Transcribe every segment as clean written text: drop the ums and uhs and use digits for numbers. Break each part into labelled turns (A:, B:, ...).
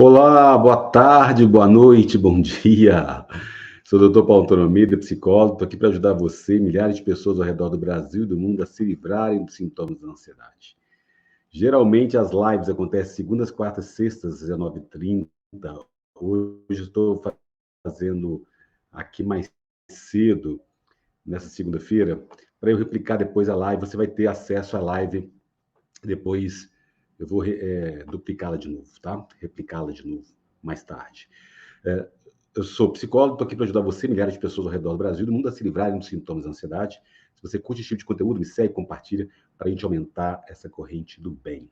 A: Olá, boa tarde, boa noite, bom dia. Sou o doutor Paulo Antônio Almeida, psicólogo. Estou aqui para ajudar você e milhares de pessoas ao redor do Brasil e do mundo a se livrarem dos sintomas da ansiedade. Geralmente as lives acontecem segundas, quartas, sextas, às 19h30. Hoje estou fazendo aqui mais cedo, nessa segunda-feira, para eu replicar depois a live. Você vai ter acesso à live depois. Eu vou duplicá-la de novo, tá? Replicá-la de novo mais tarde. Eu sou psicólogo, estou aqui para ajudar você, milhares de pessoas ao redor do Brasil e do mundo a se livrarem dos sintomas da ansiedade. Se você curte esse tipo de conteúdo, me segue, compartilha, para a gente aumentar essa corrente do bem.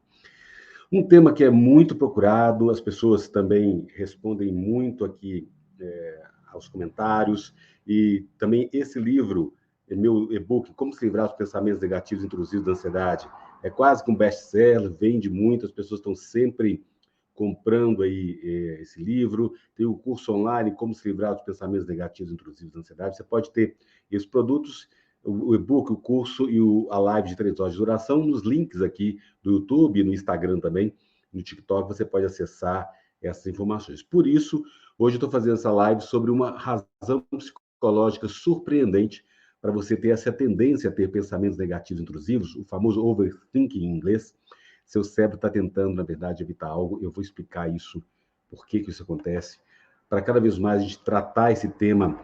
A: Um tema que é muito procurado, as pessoas também respondem muito aqui aos comentários, e também esse livro, meu e-book, Como se livrar dos pensamentos negativos intrusivos da ansiedade, é quase que um best-seller, vende muito, as pessoas estão sempre comprando aí esse livro. Tem o curso online, Como se livrar dos pensamentos negativos intrusivos da ansiedade. Você pode ter esses produtos, o e-book, o curso e a live de 3 horas de duração, nos links aqui do YouTube, no Instagram também, no TikTok, você pode acessar essas informações. Por isso, hoje eu estou fazendo essa live sobre uma razão psicológica surpreendente para você ter essa tendência a ter pensamentos negativos intrusivos, o famoso overthinking em inglês. Seu cérebro está tentando, na verdade, evitar algo. Eu vou explicar isso, por que isso acontece, para cada vez mais a gente tratar esse tema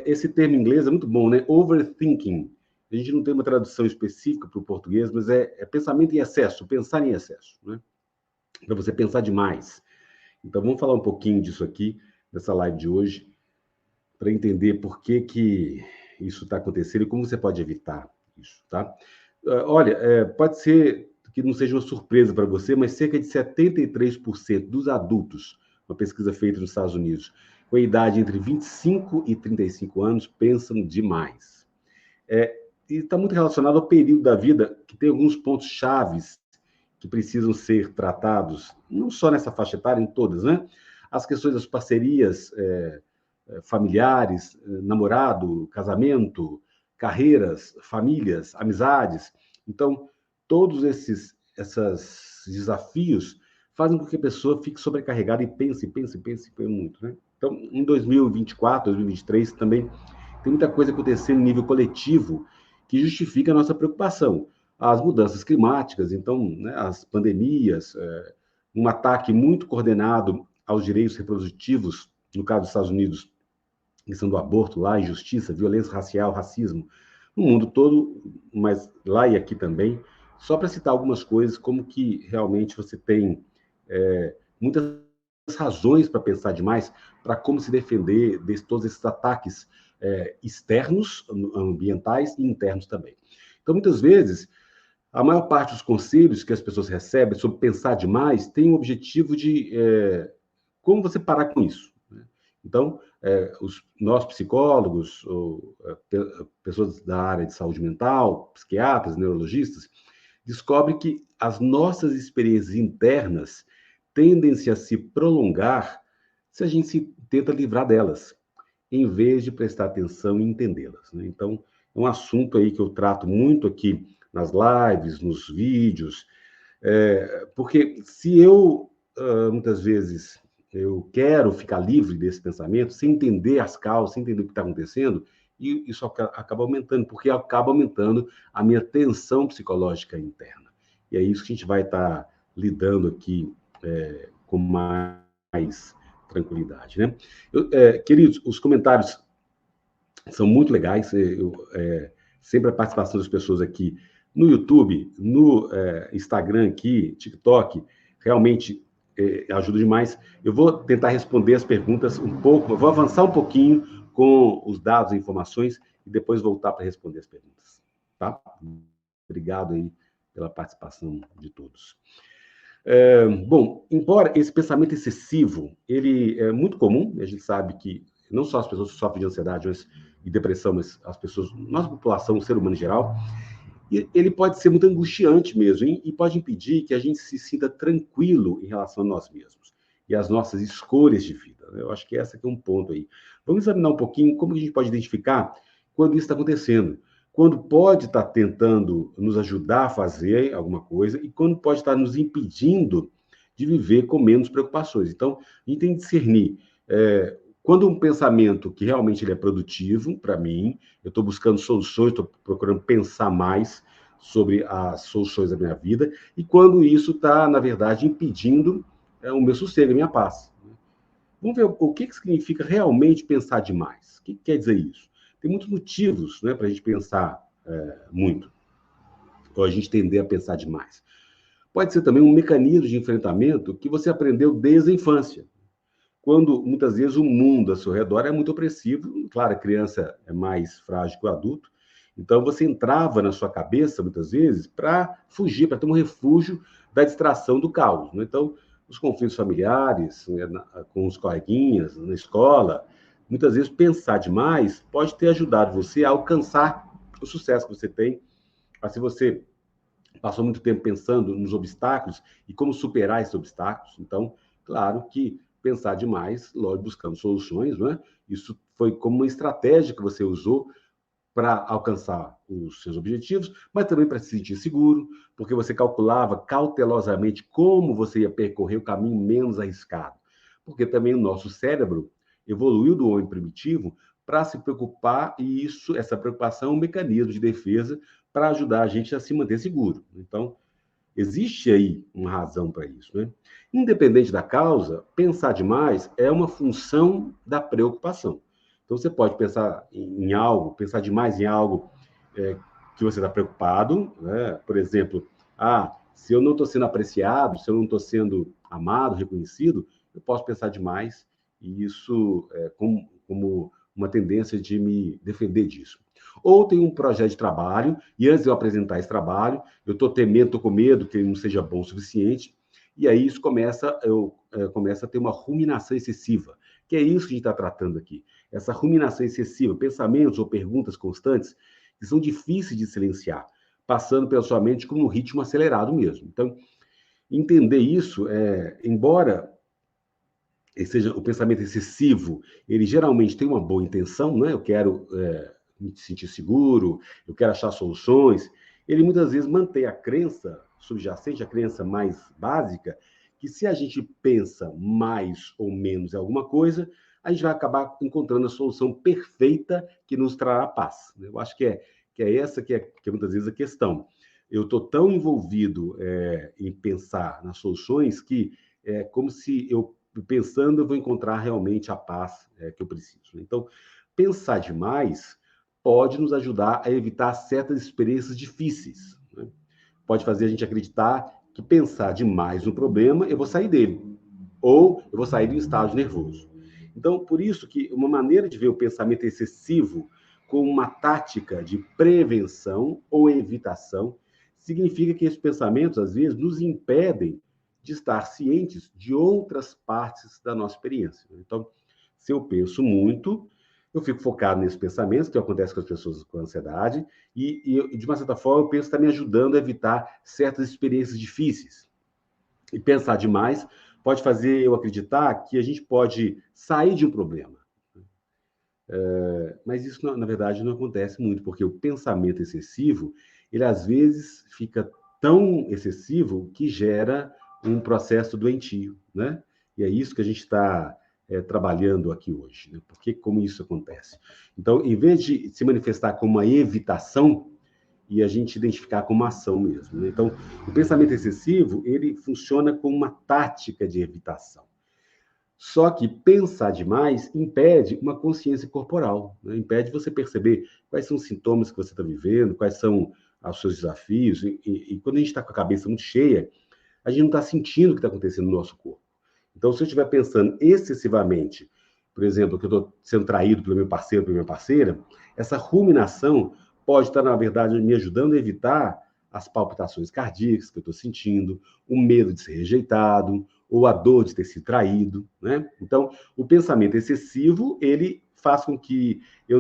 A: esse termo em inglês é muito bom, né? Overthinking. A gente não tem uma tradução específica para o português, mas é pensamento em excesso, pensar em excesso, né? Para você pensar demais. Então, vamos falar um pouquinho disso aqui, dessa live de hoje, para entender por que isso está acontecendo e como você pode evitar isso, tá? Olha, pode ser que não seja uma surpresa para você, mas cerca de 73% dos adultos, uma pesquisa feita nos Estados Unidos, com a idade entre 25 e 35 anos, pensam demais. E está muito relacionado ao período da vida que tem alguns pontos chaves que precisam ser tratados, não só nessa faixa etária, em todas, né? As questões das parcerias familiares, namorado, casamento, carreiras, famílias, amizades. Então, todos esses desafios fazem com que a pessoa fique sobrecarregada e pense muito, né? Então, em 2024, 2023, também tem muita coisa acontecendo em nível coletivo que justifica a nossa preocupação. As mudanças climáticas, então, né, as pandemias, um ataque muito coordenado aos direitos reprodutivos, no caso dos Estados Unidos, questão do aborto lá, injustiça, violência racial, racismo, no mundo todo, mas lá e aqui também, só para citar algumas coisas, como que realmente você tem muitas razões para pensar demais, para como se defender de todos esses ataques externos, ambientais e internos também. Então, muitas vezes, a maior parte dos conselhos que as pessoas recebem sobre pensar demais tem o objetivo de como você parar com isso. Né? Então, nós psicólogos, ou pessoas da área de saúde mental, psiquiatras, neurologistas, descobrem que as nossas experiências internas tendem-se a se prolongar se a gente se tenta livrar delas, em vez de prestar atenção e entendê-las. Né? Então, é um assunto aí que eu trato muito aqui nas lives, nos vídeos, porque se eu, muitas vezes, eu quero ficar livre desse pensamento, sem entender as causas, sem entender o que está acontecendo, e isso acaba aumentando, porque acaba aumentando a minha tensão psicológica interna. E é isso que a gente vai estar lidando aqui com mais tranquilidade, né? Queridos, os comentários são muito legais. Sempre a participação das pessoas aqui no YouTube, no Instagram aqui, TikTok, realmente ajuda demais. Eu vou tentar responder as perguntas um pouco, eu vou avançar um pouquinho com os dados e informações e depois voltar para responder as perguntas, tá? Obrigado aí pela participação de todos. Bom, embora esse pensamento excessivo, ele é muito comum, a gente sabe que não só as pessoas que sofrem de ansiedade e depressão, mas as pessoas, nossa população, o ser humano em geral, e ele pode ser muito angustiante mesmo, hein? E pode impedir que a gente se sinta tranquilo em relação a nós mesmos e às nossas escolhas de vida. Eu acho que esse aqui é um ponto aí. Vamos examinar um pouquinho como a gente pode identificar quando isso está acontecendo. Quando pode estar tentando nos ajudar a fazer alguma coisa e quando pode estar nos impedindo de viver com menos preocupações. Então, a gente tem que discernir quando um pensamento que realmente ele é produtivo para mim, eu estou buscando soluções, estou procurando pensar mais sobre as soluções da minha vida, e quando isso está, na verdade, impedindo o meu sossego, a minha paz. Vamos ver o que significa realmente pensar demais. O que quer dizer isso? Tem muitos motivos, né, para a gente pensar muito, ou a gente tender a pensar demais. Pode ser também um mecanismo de enfrentamento que você aprendeu desde a infância, quando muitas vezes o mundo ao seu redor é muito opressivo. Claro, a criança é mais frágil que o adulto, então você entrava na sua cabeça, muitas vezes, para fugir, para ter um refúgio da distração do caos. Né? Então, os conflitos familiares, né, com os coleguinhas, na escola, muitas vezes pensar demais pode ter ajudado você a alcançar o sucesso que você tem. Assim, você passou muito tempo pensando nos obstáculos e como superar esses obstáculos. Então, claro que pensar demais, logo buscando soluções, não é? Isso foi como uma estratégia que você usou para alcançar os seus objetivos, mas também para se sentir seguro, porque você calculava cautelosamente como você ia percorrer o caminho menos arriscado. Porque também o nosso cérebro evoluiu do homem primitivo para se preocupar, e essa preocupação é um mecanismo de defesa para ajudar a gente a se manter seguro. Então, existe aí uma razão para isso, né? Independente da causa, pensar demais é uma função da preocupação. Então, você pode pensar em algo, pensar demais em algo que você está preocupado, né? Por exemplo, se eu não estou sendo apreciado, se eu não estou sendo amado, reconhecido, eu posso pensar demais, e isso é como uma tendência de me defender disso. Ou tem um projeto de trabalho, e antes de eu apresentar esse trabalho, eu estou temendo, estou com medo que ele não seja bom o suficiente, e aí isso começa a ter uma ruminação excessiva, que é isso que a gente está tratando aqui. Essa ruminação excessiva, pensamentos ou perguntas constantes, que são difíceis de silenciar, passando pela sua mente como um ritmo acelerado mesmo. Então, entender isso, embora seja o pensamento excessivo, ele geralmente tem uma boa intenção, né? Eu quero me sentir seguro, eu quero achar soluções. Ele muitas vezes mantém a crença subjacente, a crença mais básica, que se a gente pensa mais ou menos em alguma coisa, a gente vai acabar encontrando a solução perfeita que nos trará paz. Eu acho que é essa que é muitas vezes a questão. Eu estou tão envolvido em pensar nas soluções que é como se eu pensando, eu vou encontrar realmente a paz que eu preciso. Então, pensar demais pode nos ajudar a evitar certas experiências difíceis. Né? Pode fazer a gente acreditar que pensar demais no problema, eu vou sair dele. Ou eu vou sair de um estado nervoso. Então, por isso que uma maneira de ver o pensamento excessivo como uma tática de prevenção ou evitação significa que esses pensamentos, às vezes, nos impedem de estar cientes de outras partes da nossa experiência. Então, se eu penso muito, eu fico focado nesses pensamentos, que acontece com as pessoas com ansiedade, e de uma certa forma, eu penso que está me ajudando a evitar certas experiências difíceis. E pensar demais pode fazer eu acreditar que a gente pode sair de um problema. Mas isso, na verdade, não acontece muito, porque o pensamento excessivo, ele às vezes fica tão excessivo que gera um processo doentio, né? E é isso que a gente está trabalhando aqui hoje, né? Porque como isso acontece? Então, em vez de se manifestar como uma evitação, e a gente identificar como uma ação mesmo, né? Então, o pensamento excessivo, ele funciona como uma tática de evitação. Só que pensar demais impede uma consciência corporal, né? Impede você perceber quais são os sintomas que você está vivendo, quais são os seus desafios, e quando a gente está com a cabeça muito cheia, a gente não está sentindo o que está acontecendo no nosso corpo. Então, se eu estiver pensando excessivamente, por exemplo, que eu estou sendo traído pelo meu parceiro, pela minha parceira, essa ruminação pode estar, na verdade, me ajudando a evitar as palpitações cardíacas que eu estou sentindo, o medo de ser rejeitado, ou a dor de ter sido traído, né? Então, o pensamento excessivo, ele faz com que eu